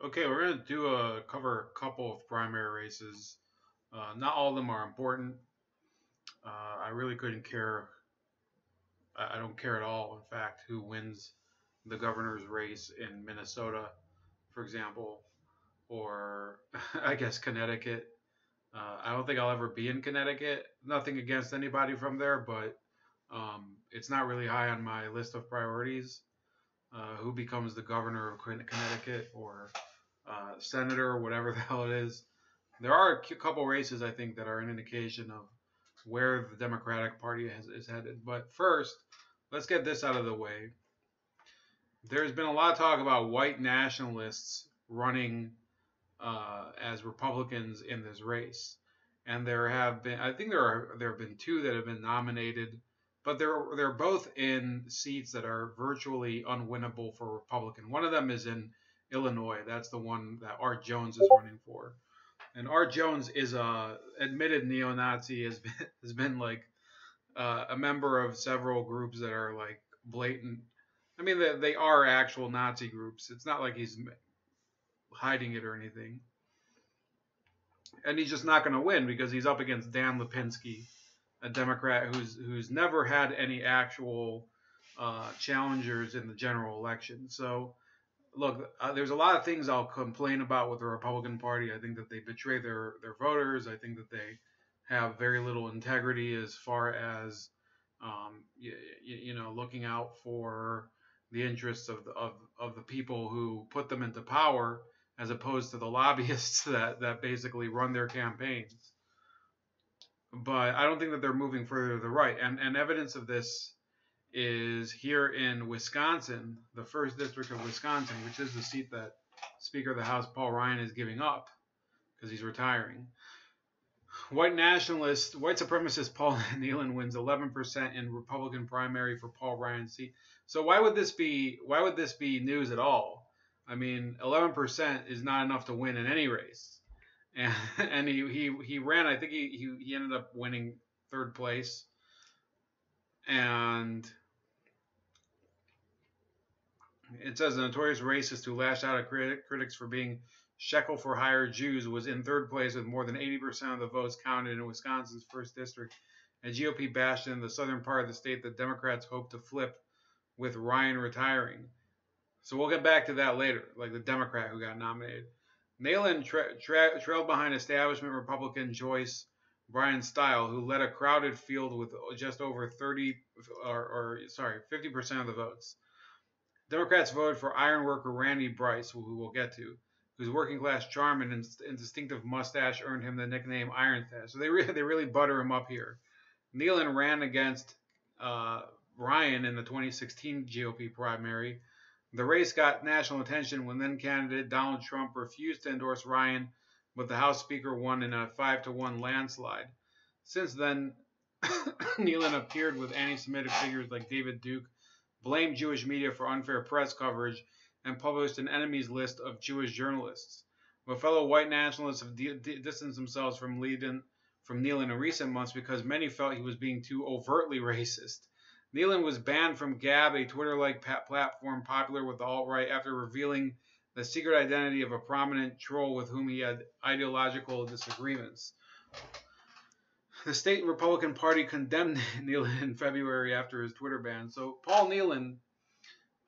Okay, we're going to cover a couple of primary races. Not all of them are important. I really couldn't care. I don't care at all, in fact, who wins the governor's race in Minnesota, for example, or I guess Connecticut. I don't think I'll ever be in Connecticut. Nothing against anybody from there, but it's not really high on my list of priorities. Who becomes the governor of Connecticut or senator or whatever the hell it is. There are a couple races I think that are an indication of where the Democratic Party is headed. But first, let's get this out of the way. There's been a lot of talk about white nationalists running as Republicans in this race, and there have been I think there have been two that have been nominated, but they're both in seats that are virtually unwinnable for Republican. One of them is in Illinois. That's the one that Art Jones is running for. And Art Jones is a admitted neo-Nazi. Has been like a member of several groups that are like blatant. I mean, they are actual Nazi groups. It's not like he's hiding it or anything. And he's just not going to win because he's up against Dan Lipinski, a Democrat who's never had any actual challengers in the general election. So look, there's a lot of things I'll complain about with the Republican Party. I think that they betray their voters. I think that they have very little integrity as far as looking out for the interests of the people who put them into power, as opposed to the lobbyists that basically run their campaigns. But I don't think that they're moving further to the right, and evidence of this is here in Wisconsin, the first district of Wisconsin, which is the seat that Speaker of the House Paul Ryan is giving up because he's retiring. White supremacist Paul Nealon wins 11% in Republican primary for Paul Ryan's seat. So why would this be news at all? I mean, 11% is not enough to win in any race. And he ran. I think he ended up winning third place. And it says the notorious racist who lashed out at critics for being shekel for hire Jews was in third place with more than 80% of the votes counted in Wisconsin's first district, a GOP bastion in the southern part of the state that Democrats hope to flip with Ryan retiring. So we'll get back to that later, like the Democrat who got nominated. Nayland trailed behind establishment Republican Joyce Bryan Style, who led a crowded field with just over 50% of the votes. Democrats voted for ironworker Randy Bryce, who we'll get to, whose working class charm and distinctive mustache earned him the nickname Iron Stash. So they really butter him up here. Nealon ran against Ryan in the 2016 GOP primary. The race got national attention when then candidate Donald Trump refused to endorse Ryan, but the House Speaker won in a 5-1 landslide. Since then, Nealon appeared with anti-Semitic figures like David Duke, blamed Jewish media for unfair press coverage, and published an enemies list of Jewish journalists. But fellow white nationalists have distanced themselves from Nealon in recent months because many felt he was being too overtly racist. Nealon was banned from GAB, a Twitter-like platform popular with the alt-right, after revealing the secret identity of a prominent troll with whom he had ideological disagreements. The state Republican Party condemned Nealon in February after his Twitter ban. So Paul Nealon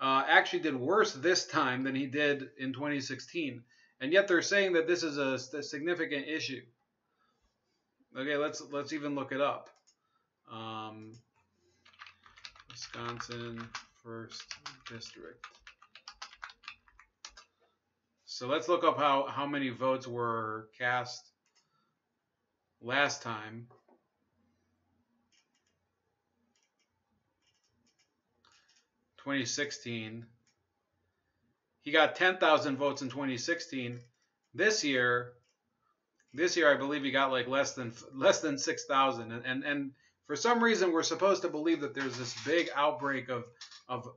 actually did worse this time than he did in 2016, and yet they're saying that this is a significant issue. Okay, let's even look it up. Wisconsin first district. So let's look up how many votes were cast last time. 2016. He got 10,000 votes in 2016. This year I believe he got like less than 6,000. And for some reason we're supposed to believe that there's this big outbreak of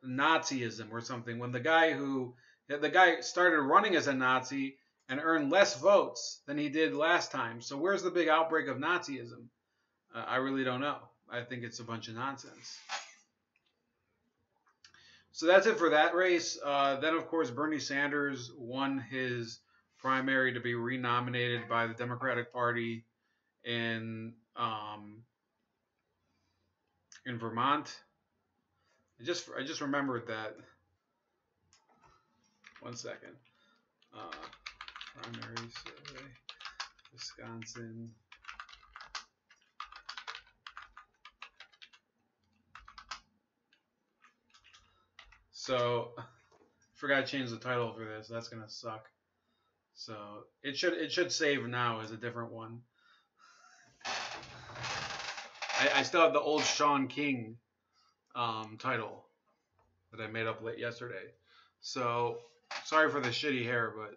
Nazism or something when the guy started running as a Nazi and earned less votes than he did last time. So where's the big outbreak of Nazism? I really don't know. I think it's a bunch of nonsense. So that's it for that race. Then, of course, Bernie Sanders won his primary to be renominated by the Democratic Party in Vermont. I just remembered that. One second. Uh, primary survey, Wisconsin. So, forgot to change the title for this. That's gonna suck. So it should save now as a different one. I still have the old Sean King title that I made up late yesterday. So sorry for the shitty hair, but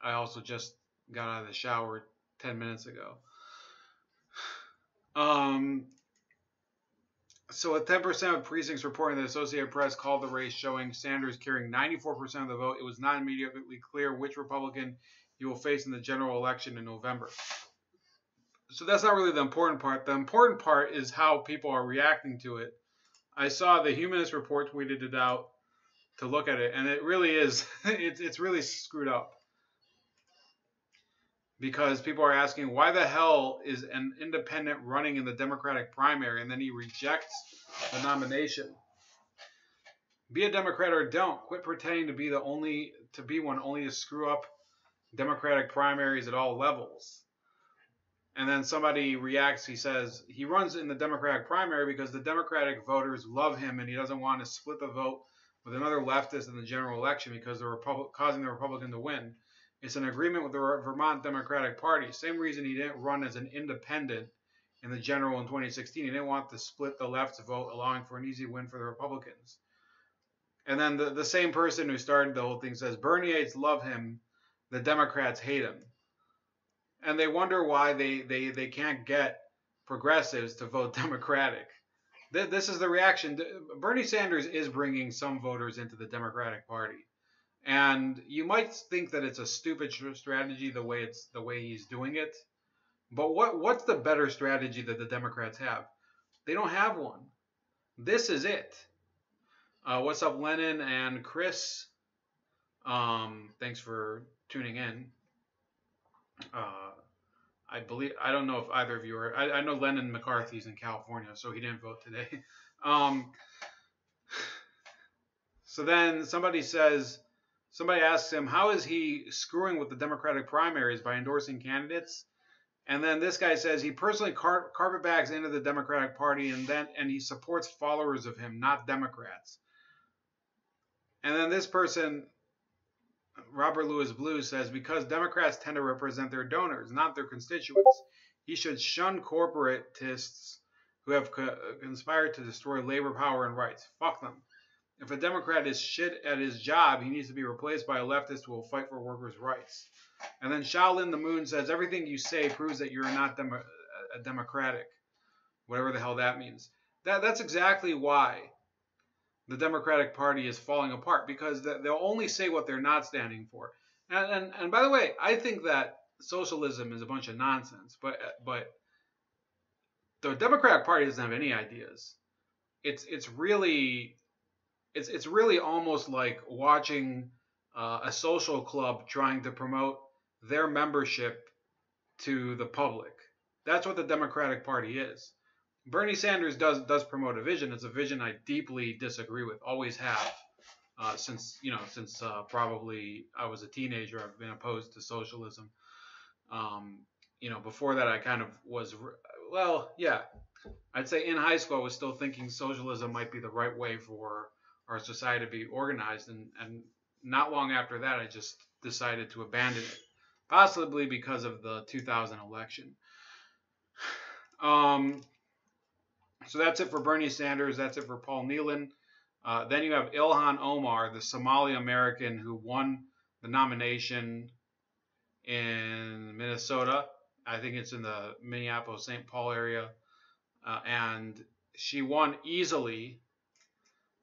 I also just got out of the shower 10 minutes ago. So, with 10% of precincts reporting, the Associated Press called the race showing Sanders carrying 94% of the vote. It was not immediately clear which Republican he will face in the general election in November. So that's not really the important part. The important part is how people are reacting to it. I saw the Humanist Report tweeted it out to look at it, and it really is, it's really screwed up. Because people are asking, why the hell is an independent running in the Democratic primary and then he rejects the nomination? Be a Democrat or don't. Quit pretending to be one only to screw up Democratic primaries at all levels. And then somebody reacts, he says he runs in the Democratic primary because the Democratic voters love him and he doesn't want to split the vote with another leftist in the general election because they're causing the Republican to win. It's an agreement with the Vermont Democratic Party. Same reason he didn't run as an independent in the general in 2016. He didn't want to split the left's vote, allowing for an easy win for the Republicans. And then the same person who started the whole thing says Bernieites love him, the Democrats hate him. And they wonder why they can't get progressives to vote Democratic. This is the reaction. Bernie Sanders is bringing some voters into the Democratic Party. And you might think that it's a stupid strategy the way he's doing it. But what's the better strategy that the Democrats have? They don't have one. This is it. What's up, Lennon and Chris? Thanks for tuning in. I don't know if either of you are. I know Lennon McCarthy's in California, so he didn't vote today. So then somebody asks him, how is he screwing with the Democratic primaries by endorsing candidates? And then this guy says he personally carpetbags into the Democratic Party and he supports followers of him, not Democrats. And then this person, Robert Louis Blue, says because Democrats tend to represent their donors, not their constituents, he should shun corporatists who have conspired to destroy labor power and rights. Fuck them. If a Democrat is shit at his job, he needs to be replaced by a leftist who will fight for workers' rights. And then Shaolin the Moon says everything you say proves that you're not democratic, whatever the hell that means. That's exactly why the Democratic Party is falling apart, because they'll only say what they're not standing for. And by the way, I think that socialism is a bunch of nonsense, but the Democratic Party doesn't have any ideas. It's really almost like watching a social club trying to promote their membership to the public. That's what the Democratic Party is. Bernie Sanders does promote a vision. It's a vision I deeply disagree with. Always have since probably I was a teenager. I've been opposed to socialism. Before that I kind of was. Well, yeah. I'd say in high school I was still thinking socialism might be the right way for our society to be organized, and not long after that I just decided to abandon it, possibly because of the 2000 election. So that's it for Bernie Sanders. That's it for Paul Nealon. Then you have Ilhan Omar, the Somali American who won the nomination in Minnesota. I think it's in the Minneapolis-St. Paul area. And she won easily.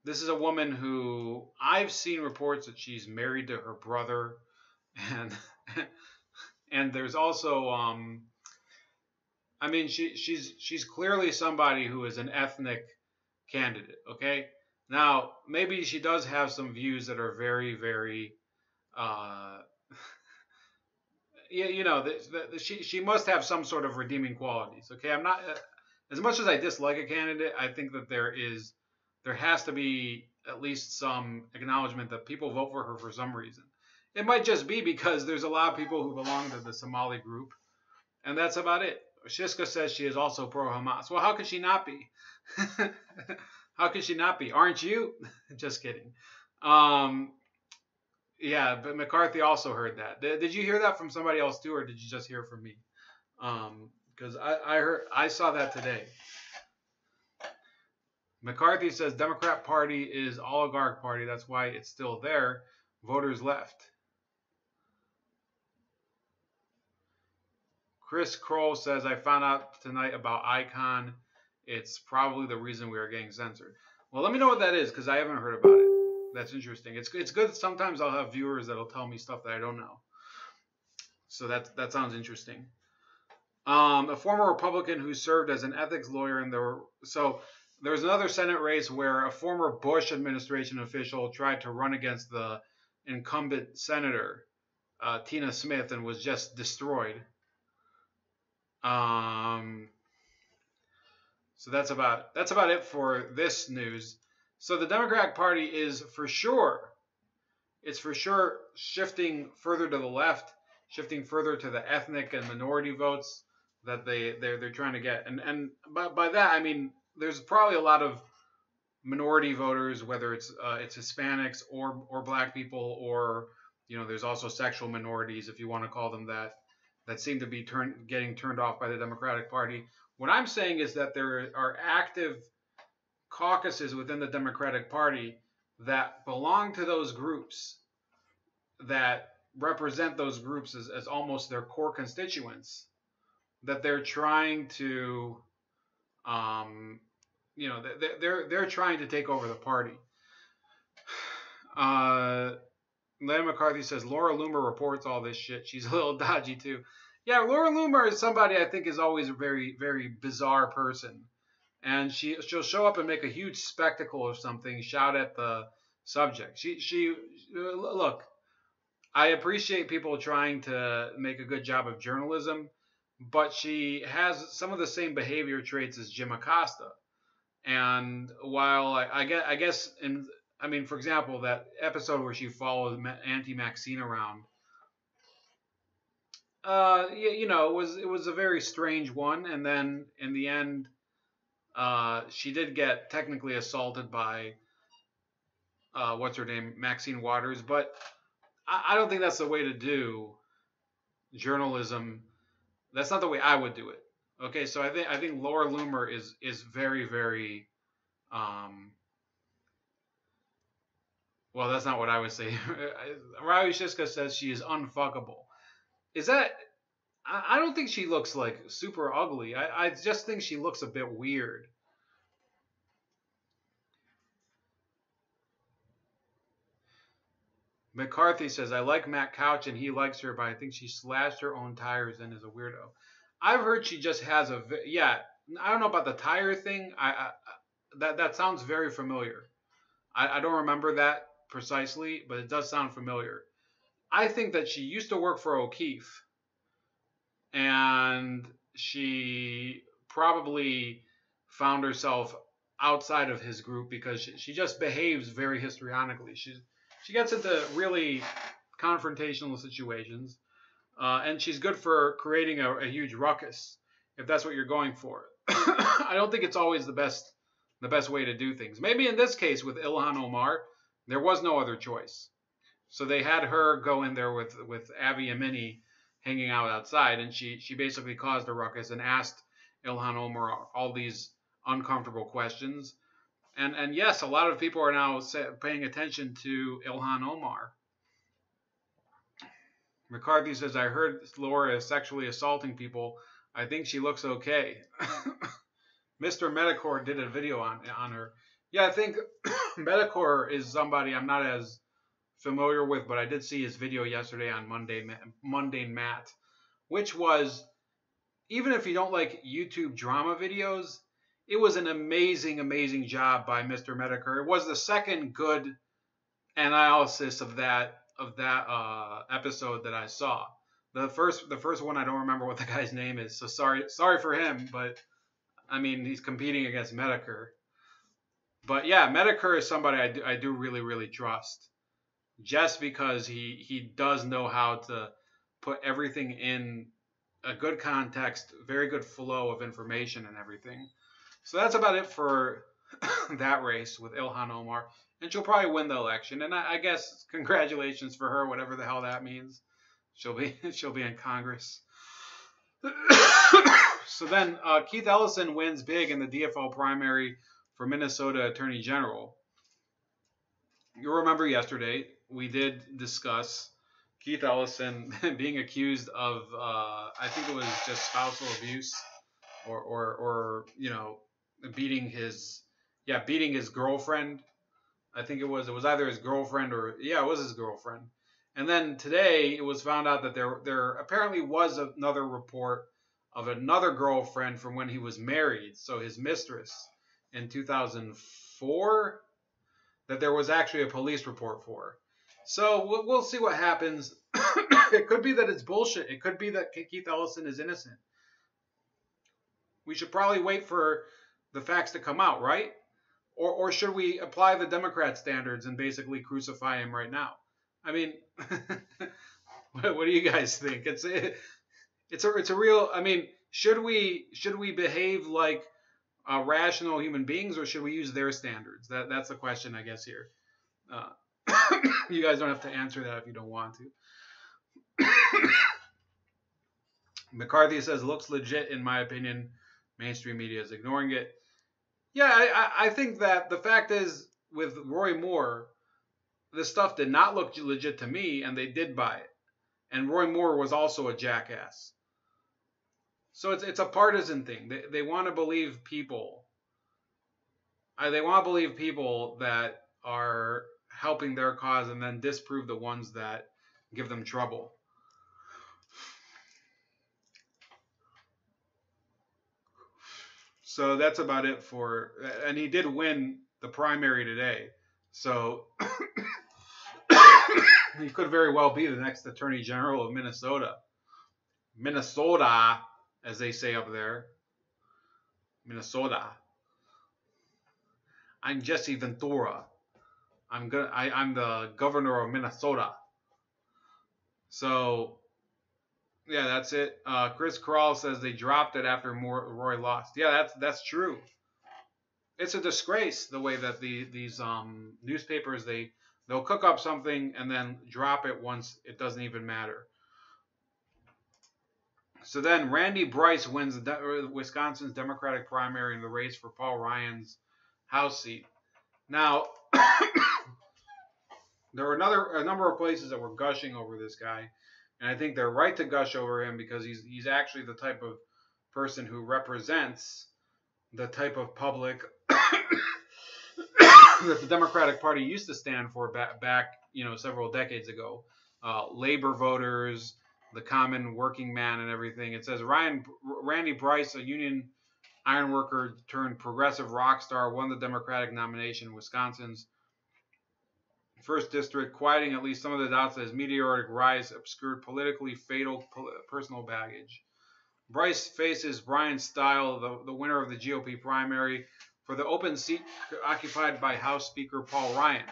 This is a woman who I've seen reports that she's married to her brother. And there's also she's clearly somebody who is an ethnic candidate, okay? Now, maybe she does have some views that are very, very, uh, she must have some sort of redeeming qualities. Okay, I'm not as much as I dislike a candidate. I think that there has to be at least some acknowledgement that people vote for her for some reason. It might just be because there's a lot of people who belong to the Somali group, and that's about it. Shiska says she is also pro-Hamas. Well, how could she not be? How could she not be? Aren't you? Just kidding. Um, yeah, but McCarthy also heard that. Did you hear that from somebody else too, or did you just hear from me? Because I saw that today. McCarthy says Democrat Party is oligarch party. That's why it's still there. Voters left. Chris Kroll says I found out tonight about Icon. It's probably the reason we are getting censored. Well, let me know what that is because I haven't heard about it. That's interesting. It's good. Sometimes I'll have viewers that'll tell me stuff that I don't know. So that sounds interesting. A former Republican who served as an ethics lawyer in there was another Senate race where a former Bush administration official tried to run against the incumbent senator Tina Smith and was just destroyed. So that's about it for this news. So the Democratic Party is for sure shifting further to the left, shifting further to the ethnic and minority votes that they're trying to get. And by that I mean there's probably a lot of minority voters, whether it's Hispanics or black people, or there's also sexual minorities, if you want to call them that seem to be getting turned off by the Democratic Party. What I'm saying is that there are active caucuses within the Democratic Party that belong to those groups, that represent those groups as almost their core constituents, that they're trying to, they're trying to take over the party. Lennon McCarthy says Laura Loomer reports all this shit. She's a little dodgy too. Yeah, Laura Loomer is somebody I think is always a very, very bizarre person. And she'll show up and make a huge spectacle of something, shout at the subject. She look, I appreciate people trying to make a good job of journalism, but she has some of the same behavior traits as Jim Acosta. And while I guess, for example, that episode where she followed Auntie Maxine around, it was a very strange one. And then in the end, she did get technically assaulted by what's her name, Maxine Waters. But I don't think that's the way to do journalism. That's not the way I would do it. Okay, so I think Laura Loomer is very, very well, that's not what I would say. Ravi Shiska says she is unfuckable. Is that? I don't think she looks like super ugly. I just think she looks a bit weird. McCarthy says, I like Matt Couch and he likes her, but I think she slashed her own tires and is a weirdo. I've heard she just has yeah, I don't know about the tire thing. That sounds very familiar. I don't remember that precisely, but it does sound familiar. I think that she used to work for O'Keefe, and she probably found herself outside of his group because she just behaves very histrionically. She gets into really confrontational situations, and she's good for creating a huge ruckus if that's what you're going for. I don't think it's always the best way to do things. Maybe in this case with Ilhan Omar, there was no other choice. So they had her go in there with Avi Yemini hanging out outside, and she basically caused a ruckus and asked Ilhan Omar all these uncomfortable questions. And yes, a lot of people are now paying attention to Ilhan Omar. McCarthy says, I heard Laura is sexually assaulting people. I think she looks okay. Mr. Medicor did a video on her. Yeah, I think Medicor is somebody I'm not as familiar with, but I did see his video yesterday on Mundane Matt, which was, even if you don't like YouTube drama videos, it was an amazing, amazing job by Mr. Medicare. It was the second good analysis of that episode that I saw. The first one, I don't remember what the guy's name is, so sorry for him, but I mean, he's competing against Medicare. But yeah, Medicare is somebody I do really, really trust, just because he does know how to put everything in a good context, very good flow of information and everything. So that's about it for that race with Ilhan Omar, and she'll probably win the election. And I guess congratulations for her, whatever the hell that means. She'll be in Congress. So then Keith Ellison wins big in the DFL primary for Minnesota Attorney General. You'll remember yesterday we did discuss Keith Ellison being accused of I think it was just spousal abuse or beating his girlfriend. I think it was either his girlfriend or it was his girlfriend. And then today it was found out that there apparently was another report of another girlfriend from when he was married, so his mistress in 2004, that there was actually a police report for. So we'll see what happens. It could be that it's bullshit. It could be that Keith Ellison is innocent. We should probably wait for the facts to come out, right? Or should we apply the Democrat standards and basically crucify him right now? I mean, what do you guys think? It's a real. I mean, should we behave like rational human beings, or should we use their standards? That's the question, I guess, here. You guys don't have to answer that if you don't want to. McCarthy says, looks legit in my opinion. Mainstream media is ignoring it. Yeah, I think that the fact is, with Roy Moore, the stuff did not look legit to me, and they did buy it. And Roy Moore was also a jackass. So it's a partisan thing. They want to believe people. They want to believe people that are helping their cause and then disprove the ones that give them trouble. So that's about it for, and he did win the primary today. So he could very well be the next Attorney General of Minnesota. Minnesota, as they say up there. Minnesota. I'm Jesse Ventura. I'm the governor of Minnesota. So yeah, that's it. Chris Kral says they dropped it after Roy lost. Yeah, that's true. It's a disgrace the way that these newspapers they'll cook up something and then drop it once it doesn't even matter. So then Randy Bryce wins Wisconsin's Democratic primary in the race for Paul Ryan's House seat. Now, there were a number of places that were gushing over this guy, and I think they're right to gush over him because he's actually the type of person who represents the type of public that the Democratic Party used to stand for back several decades ago. Labor voters, the common working man, and everything. It says Randy Bryce, a union ironworker turned progressive rock star, won the Democratic nomination in Wisconsin's 1st District, quieting at least some of the doubts that his meteoric rise obscured politically fatal personal baggage. Bryce faces Brian Stile, the winner of the GOP primary, for the open seat occupied by House Speaker Paul Ryan,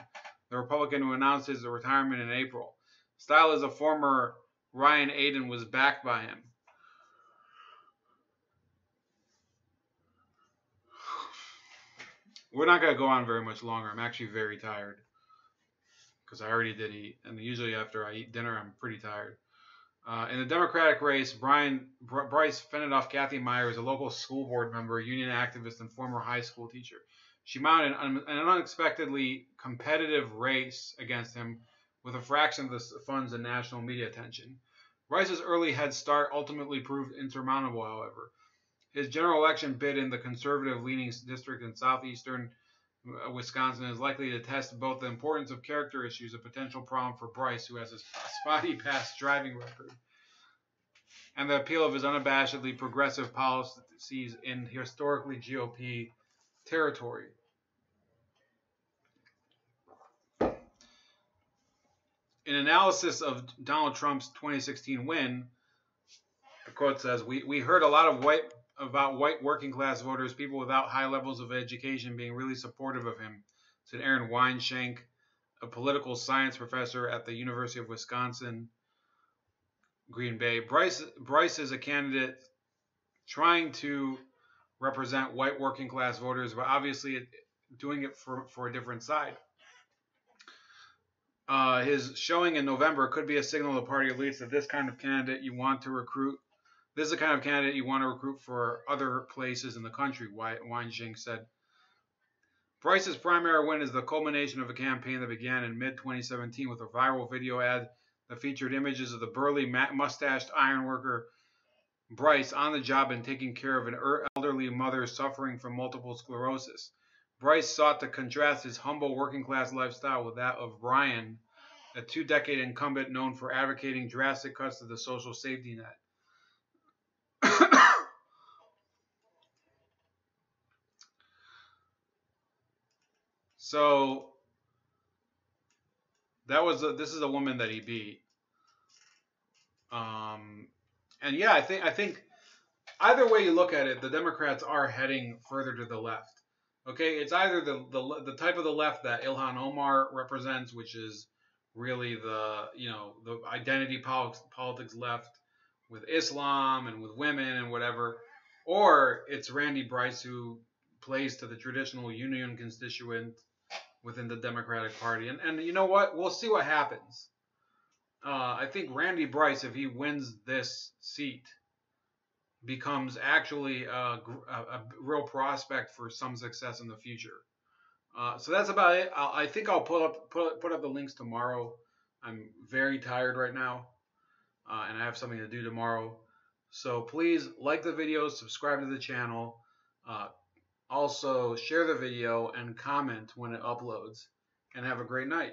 the Republican who announced his retirement in April. Stile is a former Ryan aide and was backed by him. We're not going to go on very much longer. I'm actually very tired because I already did eat, and usually after I eat dinner, I'm pretty tired. In the Democratic race, Bryce fended off Kathy Myers, a local school board member, union activist, and former high school teacher. She mounted an unexpectedly competitive race against him with a fraction of the funds and national media attention. Bryce's early head start ultimately proved insurmountable, however. His general election bid in the conservative-leaning district in southeastern Wisconsin is likely to test both the importance of character issues, a potential problem for Bryce, who has a spotty past driving record, and the appeal of his unabashedly progressive in historically GOP territory. In analysis of Donald Trump's 2016 win, the quote says, we heard a lot of white working class voters, people without high levels of education, being really supportive of him, said Aaron Weinshank, a political science professor at the University of Wisconsin, Green Bay. Bryce is a candidate trying to represent white working class voters, but obviously doing it for a different side. His showing in November could be a signal to party elites that this kind of candidate you want to recruit. This is the kind of candidate you want to recruit for other places in the country, Weinshank said. Bryce's primary win is the culmination of a campaign that began in mid-2017 with a viral video ad that featured images of the burly, mustached ironworker Bryce on the job and taking care of an elderly mother suffering from multiple sclerosis. Bryce sought to contrast his humble working-class lifestyle with that of Brian, a two-decade incumbent known for advocating drastic cuts to the social safety net. So this is a woman that he beat. And yeah, I think either way you look at it, the Democrats are heading further to the left. Okay, it's either the type of the left that Ilhan Omar represents, which is really the identity politics left with Islam and with women and whatever, or it's Randy Bryce, who plays to the traditional union constituent within the Democratic Party. And you know what? We'll see what happens. I think Randy Bryce, if he wins this seat, becomes actually a real prospect for some success in the future. So that's about it. I think I'll put up the links tomorrow. I'm very tired right now, and I have something to do tomorrow. So please like the video, subscribe to the channel, also share the video and comment when it uploads, and have a great night.